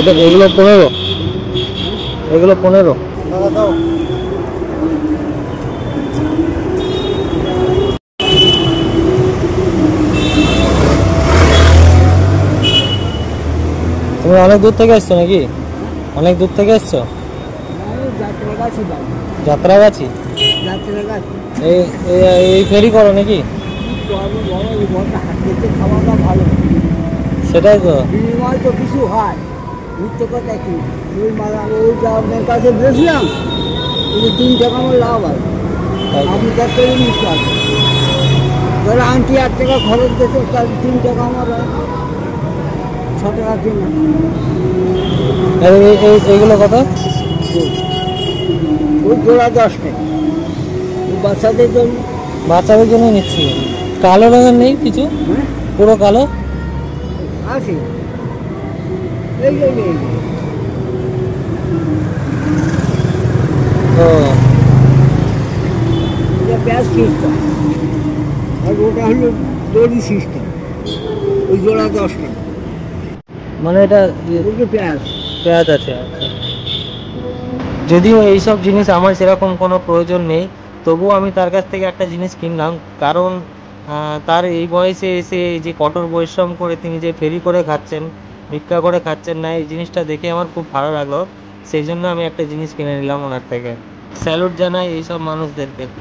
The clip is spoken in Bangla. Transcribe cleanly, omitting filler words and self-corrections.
এটা এগুলো 15, এগুলো 15। তুমি অনেক দূর থেকে আসছো নাকি? অনেক দূর থেকে আসছো? যাত্রাগাছি। এই ফেরি করো নাকি? খাওয়াটা ভালো, সেটাই তো। বিনিময় তো কিছু হয়, মিথ্যে কথা কি? ওই মালা ওই আপনার কাছে বেচলাম, ওই 3 টাকা আমার লাভ হয়, আপনি 4 টাকা নিতে পারবেন। ধরো আন্টি 8 টাকা খরচ দিয়েছে, তার 3 টাকা আমার 6 টাকা কিনা। এইগুলো কত? ওই জোড়া 10 টাকা, বাচ্চাদের জন্য। বাচ্চাদের জন্য নিচ্ছি। কালো রঙের নেই কিছু? হ্যাঁ পুরো কালো আছে, এই যে ও। এটা প্যাঁচ সিস্টেম, আর ওটা হলো দড়ি সিস্টেম, ওই জোড়া 10 টাকা। মানে এটা পেঁয়াজ পেঁয়াজ আছে। আচ্ছা, যদিও এইসব জিনিস আমার সেরকম কোনো প্রয়োজন নেই, তবুও আমি তার কাছ থেকে একটা জিনিস কিনলাম, কারণ তার এই বয়সে এসে যে কঠোর পরিশ্রম করে তিনি যে ফেরি করে খাচ্ছেন, ভিক্ষা করে খাচ্ছেন না, এই জিনিসটা দেখে আমার খুব ভালো লাগলো। সেই জন্য আমি একটা জিনিস কিনে নিলাম ওনার থেকে। স্যালুট জানাই এইসব মানুষদেরকে।